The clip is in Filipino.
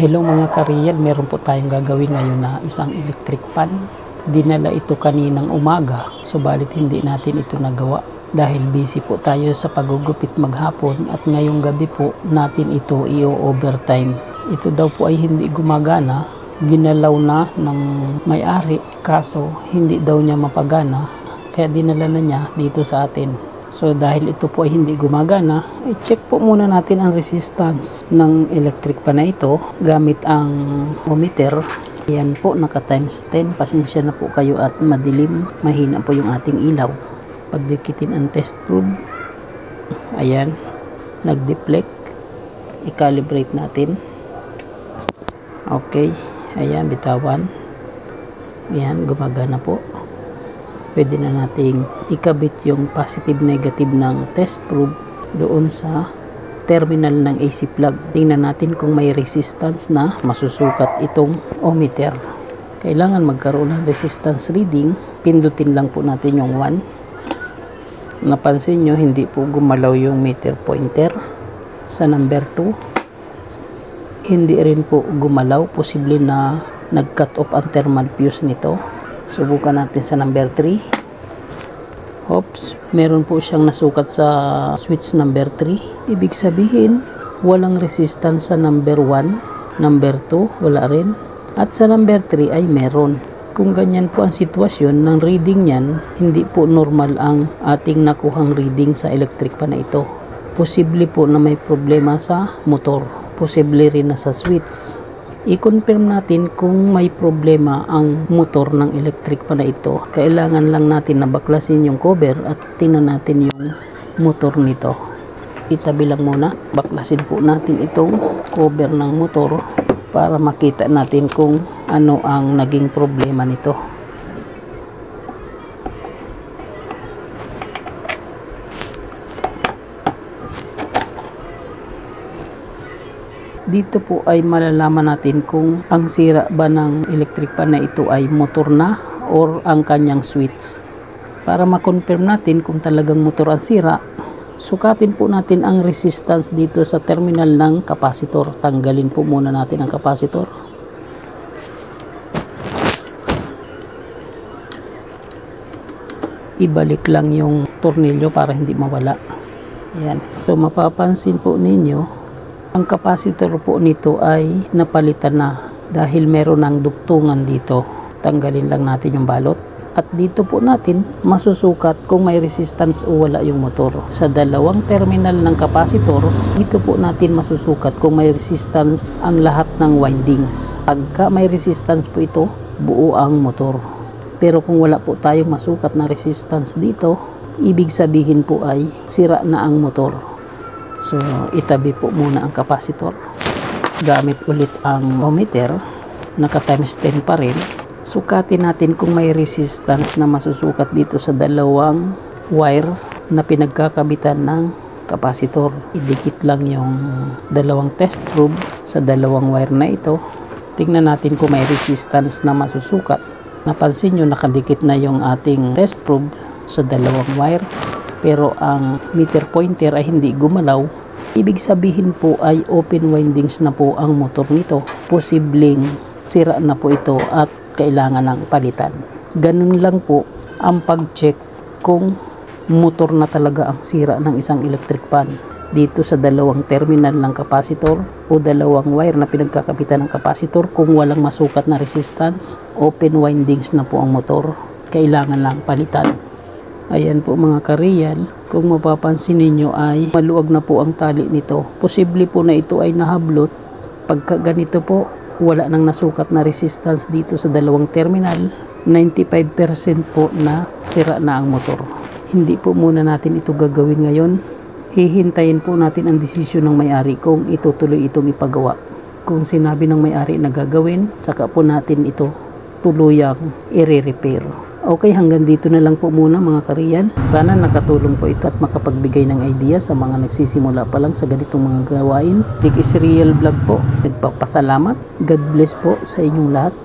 Hello mga kariyal, meron po tayong gagawin ngayon na isang electric pan. Dinala ito kaninang umaga, subalit hindi natin ito nagawa dahil busy po tayo sa pagugupit maghapon at ngayong gabi po natin ito i-overtime. Ito daw po ay hindi gumagana, ginalaw na ng may-ari kaso hindi daw niya mapagana kaya dinala na niya dito sa atin. So dahil ito po ay hindi gumagana, i-check po muna natin ang resistance ng electric pan na ito gamit ang ohmmeter. Yan po, naka times 10. Pasensya na po kayo at madilim, mahina po yung ating ilaw. Pagdikitin ang test probe, ayan, nag-deflect. I-calibrate natin. Okay, ayan, bitawan. Ayan, gumagana po. Pwede na nating ikabit yung positive negative ng test probe doon sa terminal ng AC plug. Tingnan natin kung may resistance na masusukat itong ohmmeter. Kailangan magkaroon ng resistance reading. Pindutin lang po natin yung 1. Napansin nyo hindi po gumalaw yung meter pointer. Sa number 2 hindi rin po gumalaw. Posible na nag-cut off ang thermal fuse nito. Subukan natin sa number 3. Oops, meron po siyang nasukat sa switch number 3. Ibig sabihin, walang resistance sa number 1. Number 2, wala rin. At sa number 3 ay meron. Kung ganyan po ang sitwasyon ng reading niyan, hindi po normal ang ating nakuhang reading sa electric pan na ito. Posible po na may problema sa motor. Posible rin na sa switch. I-confirm natin kung may problema ang motor ng electric pan na ito. Kailangan lang natin na baklasin yung cover at tingnan natin yung motor nito. Itabi lang muna. Baklasin po natin itong cover ng motor para makita natin kung ano ang naging problema nito. Dito po ay malalaman natin kung ang sira ba ng electric pan na ito ay motor na or ang kanyang switch. Para ma-confirm natin kung talagang motor ang sira, sukatin po natin ang resistance dito sa terminal ng capacitor. Tanggalin po muna natin ang capacitor. Ibalik lang yung tornilyo para hindi mawala. Ayan. So mapapansin po ninyo, ang capacitor po nito ay napalitan na dahil meron ng dugtungan dito. Tanggalin lang natin yung balot. At dito po natin masusukat kung may resistance o wala yung motor. Sa dalawang terminal ng capacitor, dito po natin masusukat kung may resistance ang lahat ng windings. Pagka may resistance po ito, buo ang motor. Pero kung wala po tayong masukat na resistance dito, ibig sabihin po ay sira na ang motor. So, itabi po muna ang capacitor. Gamit ulit ang ohmmeter. Naka times 10 pa rin. Sukatin natin kung may resistance na masusukat dito sa dalawang wire na pinagkakabitan ng capacitor. Idikit lang yung dalawang test probe sa dalawang wire na ito. Tingnan natin kung may resistance na masusukat. Napansin nyo nakadikit na yung ating test probe sa dalawang wire. Pero ang meter pointer ay hindi gumalaw. Ibig sabihin po ay open windings na po ang motor nito. Posibleng sira na po ito at kailangan ng palitan. Ganun lang po ang pag-check kung motor na talaga ang sira ng isang electric pan. Dito sa dalawang terminal ng capacitor o dalawang wire na pinagkakabitan ng capacitor, kung walang masukat na resistance, open windings na po ang motor. Kailangan lang palitan. Ayan po mga kariyal, kung mapapansin ninyo ay maluwag na po ang tali nito. Posible po na ito ay nahablot. Pagka ganito po, wala nang nasukat na resistance dito sa dalawang terminal. 95% po na sira na ang motor. Hindi po muna natin ito gagawin ngayon. Hihintayin po natin ang desisyon ng may-ari kung itutuloy itong ipagawa. Kung sinabi ng may-ari na gagawin, saka po natin ito tuluyang i-repair. Okay, hanggang dito na lang po muna mga kariyal. Sana nakatulong po ito at makapagbigay ng idea sa mga nagsisimula pa lang sa ganitong mga gawain. Nick is Real Vlog po. Nagpapasalamat. God bless po sa inyong lahat.